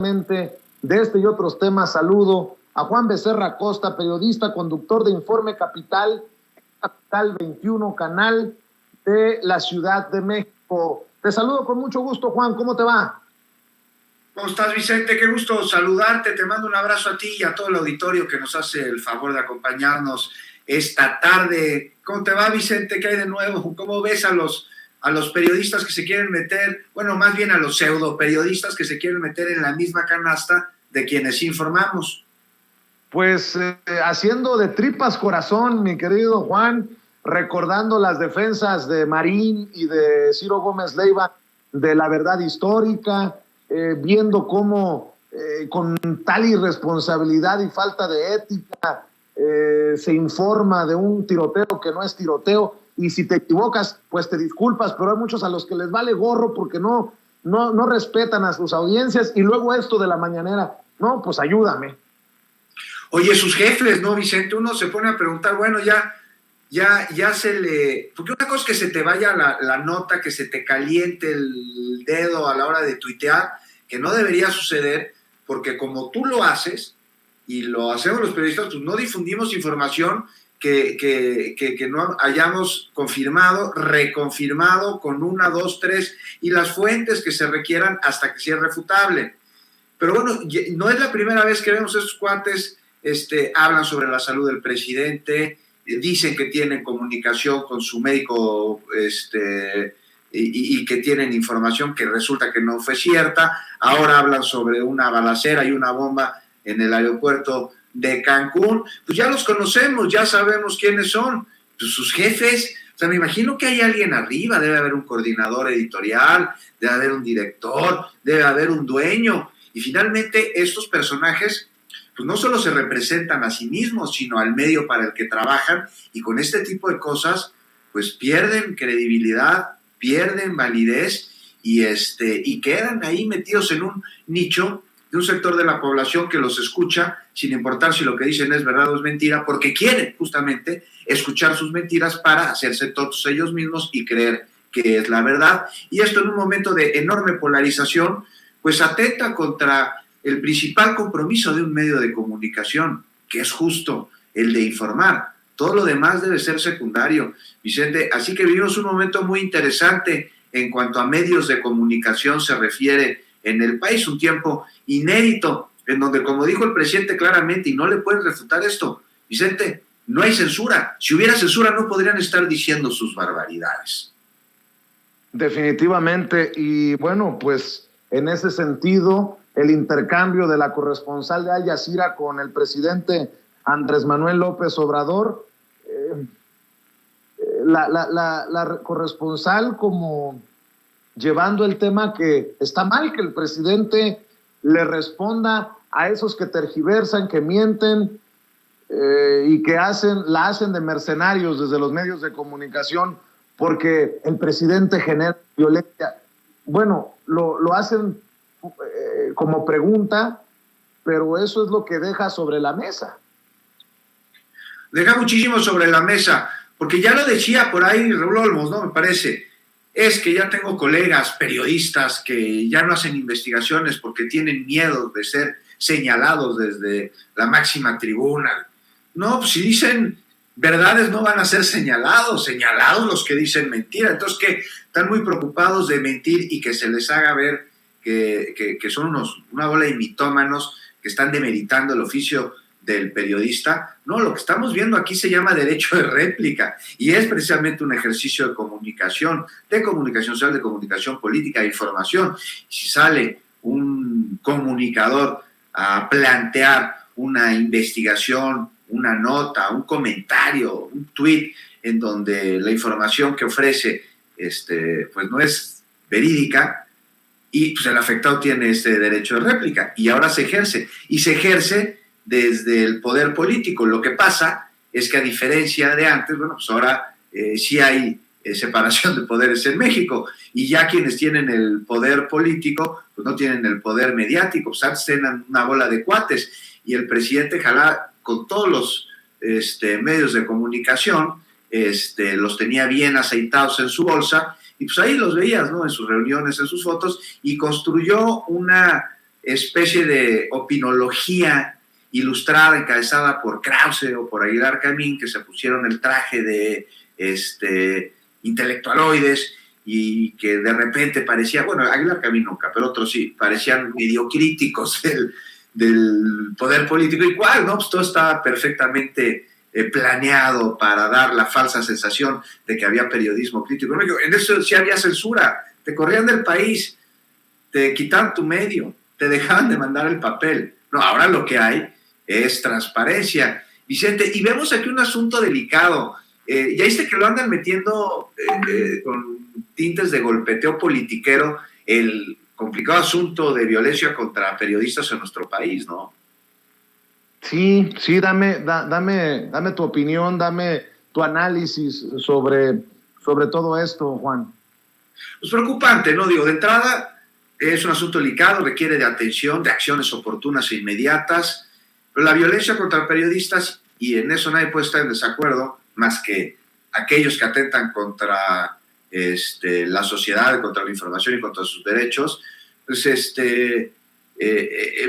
De este y otros temas, saludo a Juan Becerra Costa, periodista, conductor de Informe Capital, Capital 21, canal de la Ciudad de México. Te saludo con mucho gusto, Juan, ¿cómo te va? ¿Cómo estás, Vicente? Qué gusto saludarte, te mando un abrazo a ti y a todo el auditorio que nos hace el favor de acompañarnos esta tarde. ¿Cómo te va, Vicente? ¿Qué hay de nuevo? ¿Cómo ves a los periodistas que se quieren meter, bueno, más bien a los pseudo periodistas que se quieren meter en la misma canasta de quienes informamos? Pues haciendo de tripas corazón, mi querido Juan, recordando las defensas de Marín y de Ciro Gómez Leiva de la verdad histórica, viendo cómo con tal irresponsabilidad y falta de ética se informa de un tiroteo que no es tiroteo, y si te equivocas, pues te disculpas, pero hay muchos a los que les vale gorro porque no respetan a sus audiencias, y luego esto de la mañanera, no, pues ayúdame. Oye, sus jefes, ¿no, Vicente? Uno se pone a preguntar, bueno, ya se le... Porque una cosa es que se te vaya la nota, que se te caliente el dedo a la hora de tuitear, que no debería suceder, porque como tú lo haces, y lo hacemos los periodistas, pues no difundimos información que no hayamos confirmado, reconfirmado con 1, 2, 3, y las fuentes que se requieran hasta que sea refutable. Pero bueno, no es la primera vez que vemos estos cuates, hablan sobre la salud del presidente, dicen que tienen comunicación con su médico, y que tienen información que resulta que no fue cierta. Ahora hablan sobre una balacera y una bomba en el aeropuerto de Cancún. Pues ya los conocemos, ya sabemos quiénes son, pues sus jefes. O sea, me imagino que hay alguien arriba, debe haber un coordinador editorial, debe haber un director, debe haber un dueño. Y finalmente estos personajes pues no solo se representan a sí mismos, sino al medio para el que trabajan, y con este tipo de cosas pues pierden credibilidad, pierden validez, y quedan ahí metidos en un nicho de un sector de la población que los escucha sin importar si lo que dicen es verdad o es mentira, porque quieren justamente escuchar sus mentiras para hacerse tontos ellos mismos y creer que es la verdad. Y esto, en un momento de enorme polarización, pues atenta contra el principal compromiso de un medio de comunicación, que es justo el de informar. Todo lo demás debe ser secundario, Vicente. Así que vivimos un momento muy interesante en cuanto a medios de comunicación se refiere en el país, un tiempo inédito, en donde, como dijo el presidente claramente, y no le pueden refutar esto, Vicente, no hay censura. Si hubiera censura no podrían estar diciendo sus barbaridades. Definitivamente, y bueno, pues en ese sentido, el intercambio de la corresponsal de Al Jazeera con el presidente Andrés Manuel López Obrador, la corresponsal como llevando el tema que está mal que el presidente le responda a esos que tergiversan, que mienten, y que la hacen de mercenarios desde los medios de comunicación porque el presidente genera violencia. Bueno, lo hacen como pregunta, pero eso es lo que deja sobre la mesa. Deja muchísimo sobre la mesa, porque ya lo decía por ahí Raúl Olmos, ¿no? Me parece, es que ya tengo colegas periodistas que ya no hacen investigaciones porque tienen miedo de ser señalados desde la máxima tribuna. No, pues si dicen verdades no van a ser señalados los que dicen mentira. Entonces, que están muy preocupados de mentir y que se les haga ver que son una bola de mitómanos que están demeritando el oficio del periodista. No, lo que estamos viendo aquí se llama derecho de réplica, y es precisamente un ejercicio de comunicación social, de comunicación política, de información. Si sale un comunicador a plantear una investigación, una nota, un comentario, un tuit, en donde la información que ofrece pues no es verídica, y pues el afectado tiene este derecho de réplica, y ahora se ejerce desde el poder político. Lo que pasa es que, a diferencia de antes, bueno, pues ahora sí hay separación de poderes en México, y ya quienes tienen el poder político pues no tienen el poder mediático. Pues antes tenían una bola de cuates, y el presidente jalá con todos los medios de comunicación, los tenía bien aceitados en su bolsa, y pues ahí los veías, ¿no? En sus reuniones, en sus fotos, y construyó una especie de opinología ilustrada, encabezada por Krause o por Aguilar Camín, que se pusieron el traje de intelectualoides y que de repente parecía, bueno, Aguilar Camín nunca, pero otros sí, parecían medio críticos del poder político. ¿Y cuál? No, pues todo estaba perfectamente planeado para dar la falsa sensación de que había periodismo crítico. En eso sí había censura, te corrían del país, te quitaban tu medio, te dejaban de mandar el papel. No, ahora lo que hay es transparencia. Vicente, y vemos aquí un asunto delicado. Ya viste que lo andan metiendo con tintes de golpeteo politiquero, el complicado asunto de violencia contra periodistas en nuestro país, ¿no? Sí, dame tu opinión, dame tu análisis sobre todo esto, Juan. Pues preocupante, ¿no? Digo, de entrada es un asunto delicado, requiere de atención, de acciones oportunas e inmediatas, pero la violencia contra periodistas, y en eso nadie puede estar en desacuerdo, más que aquellos que atentan contra la sociedad, contra la información y contra sus derechos, pues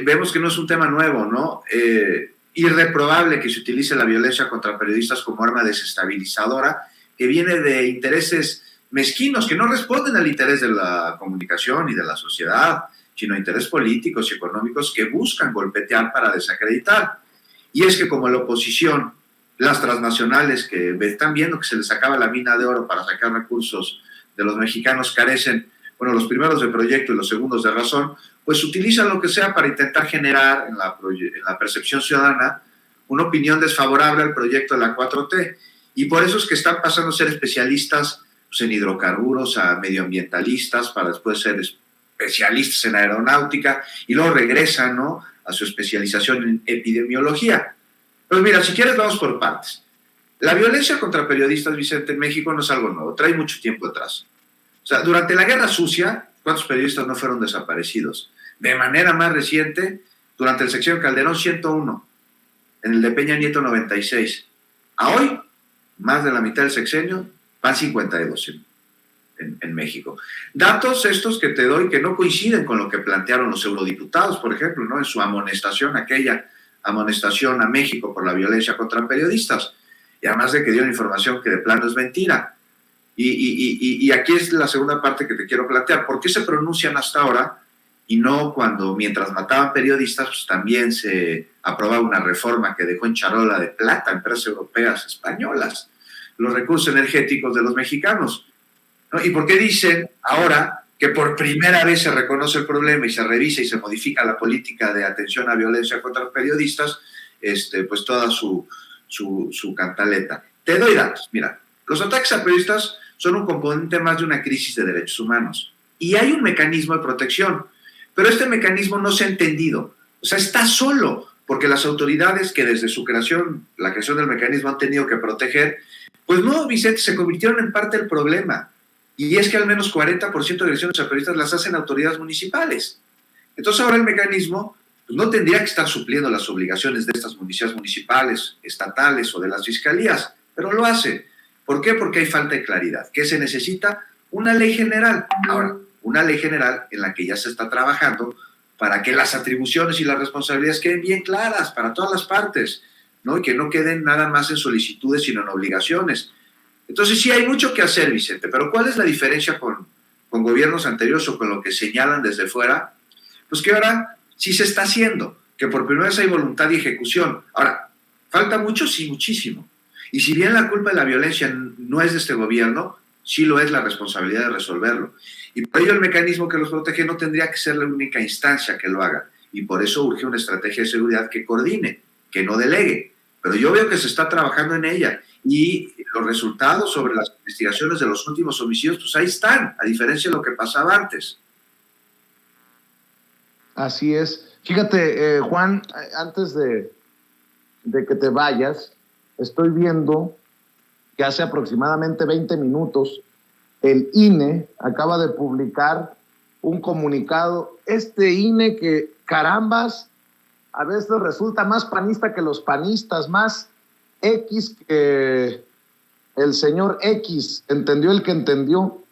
vemos que no es un tema nuevo, ¿no? Irreprobable que se utilice la violencia contra periodistas como arma desestabilizadora, que viene de intereses mezquinos, que no responden al interés de la comunicación y de la sociedad, sino a intereses políticos y económicos que buscan golpetear para desacreditar. Y es que como la oposición, las transnacionales que están viendo que se les acaba la mina de oro para sacar recursos de los mexicanos, carecen, bueno, los primeros de proyecto y los segundos de razón, pues utilizan lo que sea para intentar generar en la percepción ciudadana una opinión desfavorable al proyecto de la 4T. Y por eso es que están pasando a ser especialistas pues, en hidrocarburos, a medioambientalistas, para después ser especialistas en aeronáutica, y luego regresan, ¿no?, a su especialización en epidemiología. Pues mira, si quieres vamos por partes. La violencia contra periodistas, Vicente, en México no es algo nuevo, trae mucho tiempo atrás. O sea, durante la Guerra Sucia, ¿cuántos periodistas no fueron desaparecidos? De manera más reciente, durante el sexenio Calderón, 101, en el de Peña Nieto, 96. A hoy, más de la mitad del sexenio, van 52 en México. Datos estos que te doy que no coinciden con lo que plantearon los eurodiputados, por ejemplo, ¿no?, en su amonestación, aquella amonestación a México por la violencia contra periodistas, y además de que dieron información que de plano es mentira. Y aquí es la segunda parte que te quiero plantear. ¿Por qué se pronuncian hasta ahora y no cuando, mientras mataban periodistas, pues también se aprobaba una reforma que dejó en charola de plata a empresas europeas, españolas, los recursos energéticos de los mexicanos, ¿no? ¿Y por qué dicen ahora que por primera vez se reconoce el problema y se revisa y se modifica la política de atención a violencia contra los periodistas, pues toda su cantaleta? Te doy datos. Mira, los ataques a periodistas son un componente más de una crisis de derechos humanos. Y hay un mecanismo de protección, pero este mecanismo no se ha entendido. O sea, está solo, porque las autoridades que desde su creación, la creación del mecanismo, han tenido que proteger, pues no, Vicente, se convirtieron en parte del problema. Y es que al menos 40% de agresiones a periodistas las hacen autoridades municipales. Entonces ahora el mecanismo pues, no tendría que estar supliendo las obligaciones de estas policías municipales, estatales o de las fiscalías, pero lo hace. ¿Por qué? Porque hay falta de claridad. ¿Qué se necesita? Una ley general. Ahora, una ley general en la que ya se está trabajando para que las atribuciones y las responsabilidades queden bien claras para todas las partes, ¿no? Y que no queden nada más en solicitudes, sino en obligaciones. Entonces sí hay mucho que hacer, Vicente, pero ¿cuál es la diferencia con gobiernos anteriores o con lo que señalan desde fuera? Pues que ahora sí se está haciendo, que por primera vez hay voluntad y ejecución. Ahora, ¿falta mucho? Sí, muchísimo. Y si bien la culpa de la violencia no es de este gobierno, sí lo es la responsabilidad de resolverlo. Y por ello el mecanismo que los protege no tendría que ser la única instancia que lo haga. Y por eso urge una estrategia de seguridad que coordine, que no delegue. Pero yo veo que se está trabajando en ella. Y los resultados sobre las investigaciones de los últimos homicidios, pues ahí están, a diferencia de lo que pasaba antes. Así es. Fíjate, Juan, antes de que te vayas, estoy viendo que hace aproximadamente 20 minutos el INE acaba de publicar un comunicado. Este INE que, carambas, a veces resulta más panista que los panistas, más X que el señor X, entendió el que entendió.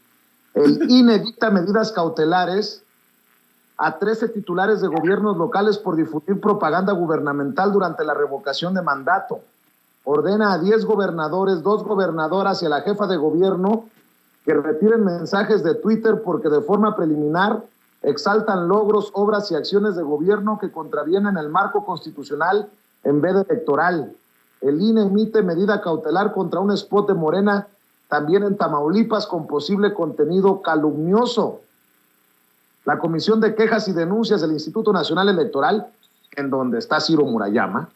El INE dicta medidas cautelares a 13 titulares de gobiernos locales por difundir propaganda gubernamental durante la revocación de mandato. Ordena a 10 gobernadores, 2 gobernadoras y a la jefa de gobierno que retiren mensajes de Twitter porque de forma preliminar exaltan logros, obras y acciones de gobierno que contravienen el marco constitucional en vez de electoral. El INE emite medida cautelar contra un spot de Morena, también en Tamaulipas, con posible contenido calumnioso. La Comisión de Quejas y Denuncias del Instituto Nacional Electoral, en donde está Ciro Murayama,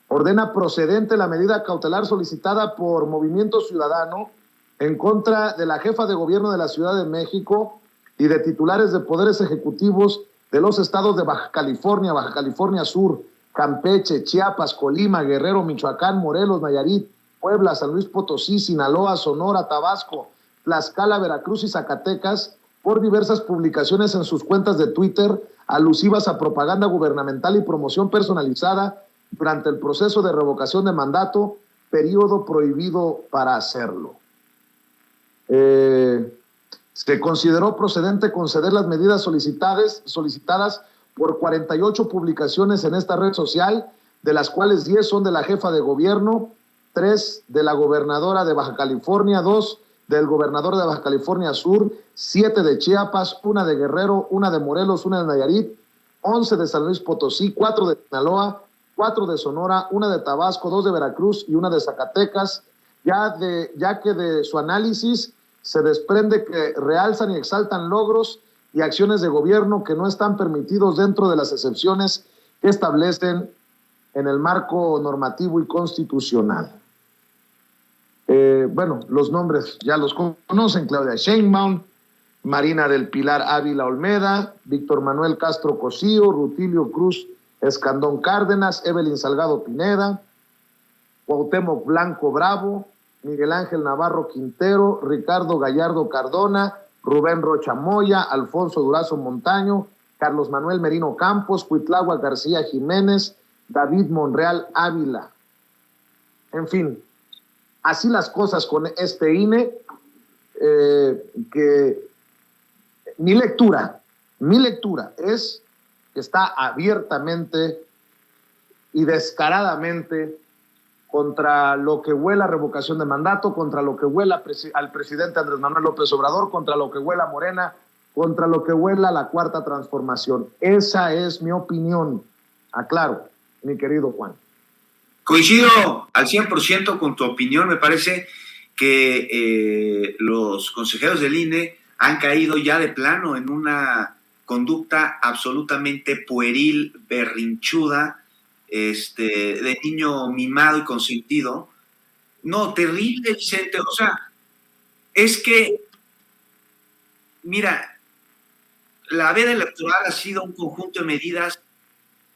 ordena procedente la medida cautelar solicitada por Movimiento Ciudadano en contra de la jefa de gobierno de la Ciudad de México y de titulares de poderes ejecutivos de los estados de Baja California Sur, Campeche, Chiapas, Colima, Guerrero, Michoacán, Morelos, Nayarit, Puebla, San Luis Potosí, Sinaloa, Sonora, Tabasco, Tlaxcala, Veracruz y Zacatecas, por diversas publicaciones en sus cuentas de Twitter alusivas a propaganda gubernamental y promoción personalizada durante el proceso de revocación de mandato, periodo prohibido para hacerlo. Se consideró procedente conceder las medidas solicitadas por 48 publicaciones en esta red social, de las cuales 10 son de la jefa de gobierno, 3 de la gobernadora de Baja California, 2 del gobernador de Baja California Sur, 7 de Chiapas, 1 de Guerrero, 1 de Morelos, 1 de Nayarit, 11 de San Luis Potosí, 4 de Sinaloa, 4 de Sonora, 1 de Tabasco, 2 de Veracruz y 1 de Zacatecas, ya que de su análisis se desprende que realzan y exaltan logros y acciones de gobierno que no están permitidos dentro de las excepciones que establecen en el marco normativo y constitucional. Bueno, los nombres ya los conocen: Claudia Sheinbaum, Marina del Pilar Ávila Olmeda, Víctor Manuel Castro Cosío, Rutilio Cruz Escandón Cárdenas, Evelyn Salgado Pineda, Cuauhtémoc Blanco Bravo, Miguel Ángel Navarro Quintero, Ricardo Gallardo Cardona, Rubén Rocha Moya, Alfonso Durazo Montaño, Carlos Manuel Merino Campos, Cuitláhuac García Jiménez, David Monreal Ávila. En fin, así las cosas con este INE, que mi lectura es que está abiertamente y descaradamente contra lo que huela a revocación de mandato, contra lo que huela al presidente Andrés Manuel López Obrador, contra lo que huela a Morena, contra lo que huela a la Cuarta Transformación. Esa es mi opinión. Aclaro, mi querido Juan. Coincido al 100% con tu opinión. Me parece que los consejeros del INE han caído ya de plano en una conducta absolutamente pueril, berrinchuda, de niño mimado y consentido. No, terrible, Vicente. O sea, es que, mira, la veda electoral ha sido un conjunto de medidas.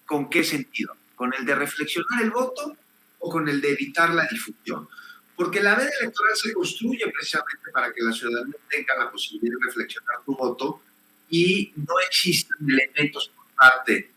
¿Con qué sentido? ¿Con el de reflexionar el voto o con el de evitar la difusión? Porque la veda electoral se construye precisamente para que la ciudadanía tenga la posibilidad de reflexionar su voto y no existen elementos por parte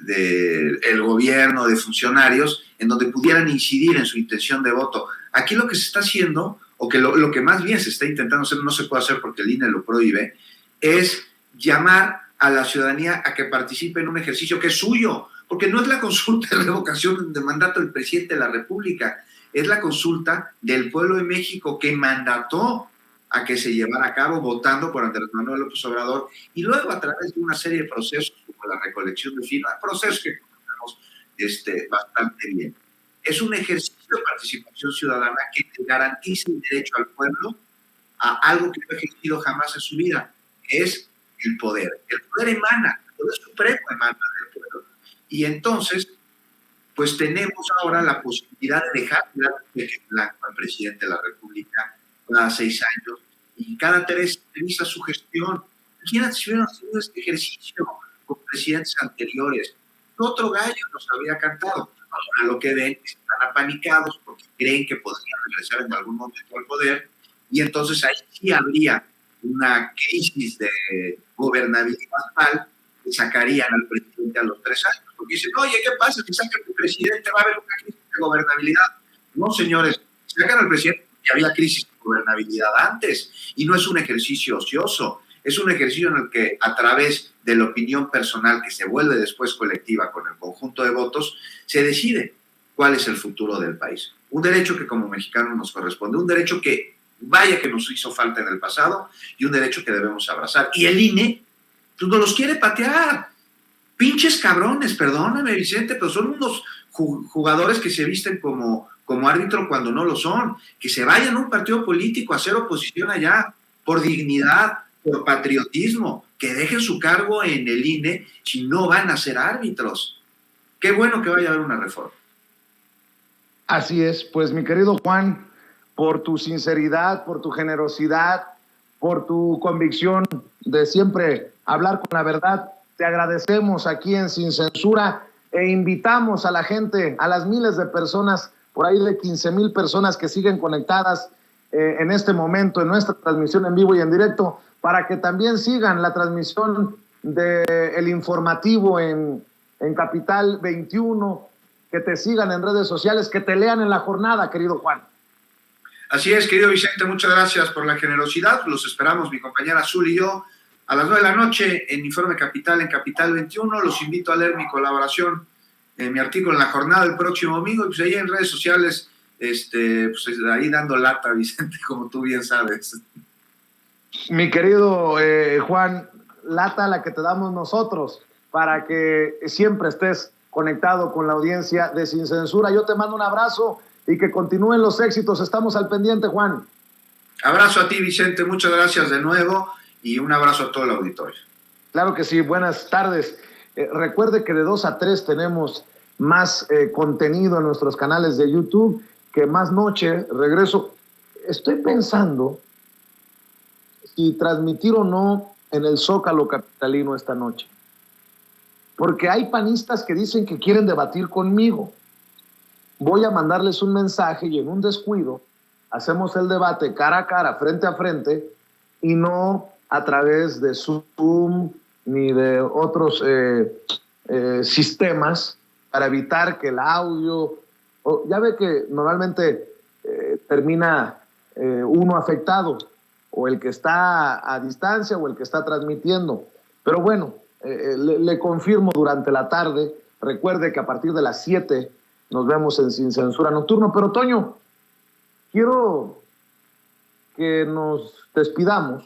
del gobierno, de funcionarios, en donde pudieran incidir en su intención de voto. Aquí lo que se está haciendo, o que lo que más bien se está intentando hacer, no se puede hacer porque el INE lo prohíbe, es llamar a la ciudadanía a que participe en un ejercicio que es suyo, porque no es la consulta de revocación de mandato del presidente de la República, es la consulta del pueblo de México que mandató a que se llevara a cabo votando por Andrés Manuel López Obrador, y luego a través de una serie de procesos como la recolección de firmas, procesos que conocemos bastante bien. Es un ejercicio de participación ciudadana que garantiza el derecho al pueblo a algo que no ha ejercido jamás en su vida, que es el poder. El poder emana, el poder supremo emana del pueblo. Y entonces, pues tenemos ahora la posibilidad de dejar blanco al presidente de la República cada 6 años, y cada 3 revisa su gestión. Imagínate si hubieran tenido este ejercicio con presidentes anteriores. Otro gallo nos habría cantado. Ahora lo que ven es que están apanicados porque creen que podrían regresar en algún momento al poder, y entonces ahí sí habría una crisis de gobernabilidad tal que sacarían al presidente a los 3 años. Porque dicen, oye, ¿qué pasa? Si sacan al presidente va a haber una crisis de gobernabilidad. No, señores, sacan al presidente. Que había crisis de gobernabilidad antes, y no es un ejercicio ocioso, es un ejercicio en el que a través de la opinión personal que se vuelve después colectiva con el conjunto de votos, se decide cuál es el futuro del país. Un derecho que como mexicanos nos corresponde, un derecho que vaya que nos hizo falta en el pasado y un derecho que debemos abrazar. Y el INE pues, nos los quiere patear. Pinches cabrones, perdóname Vicente, pero son unos jugadores que se visten como árbitro cuando no lo son, que se vayan a un partido político a hacer oposición allá, por dignidad, por patriotismo, que dejen su cargo en el INE si no van a ser árbitros. Qué bueno que vaya a haber una reforma. Así es, pues mi querido Juan, por tu sinceridad, por tu generosidad, por tu convicción de siempre hablar con la verdad, te agradecemos aquí en Sin Censura e invitamos a la gente, a las miles de personas, por ahí de 15,000 personas que siguen conectadas en este momento en nuestra transmisión en vivo y en directo, para que también sigan la transmisión del informativo en Capital 21, que te sigan en redes sociales, que te lean en la jornada, querido Juan. Así es, querido Vicente, muchas gracias por la generosidad. Los esperamos, mi compañera Azul y yo, a las 9 de la noche en Informe Capital, en Capital 21. Los invito a leer mi colaboración, mi artículo en la jornada el próximo domingo. Y pues ahí en redes sociales, pues ahí dando lata, Vicente, como tú bien sabes. Mi querido Juan, lata la que te damos nosotros para que siempre estés conectado con la audiencia de Sin Censura. Yo te mando un abrazo y que continúen los éxitos. Estamos al pendiente, Juan. Abrazo a ti, Vicente. Muchas gracias de nuevo y un abrazo a todo el auditorio. Claro que sí. Buenas tardes. Recuerde que de 2 a 3 tenemos más contenido en nuestros canales de YouTube, que más noche regreso. Estoy pensando si transmitir o no en el Zócalo capitalino esta noche, porque hay panistas que dicen que quieren debatir conmigo. Voy a mandarles un mensaje y en un descuido hacemos el debate cara a cara, frente a frente, y no a través de Zoom ni de otros sistemas para evitar que el audio... ya ve que normalmente termina uno afectado, o el que está a distancia o el que está transmitiendo. Pero bueno, le confirmo durante la tarde. Recuerde que a partir de las 7 nos vemos en Sin Censura Nocturno. Pero Toño, quiero que nos despidamos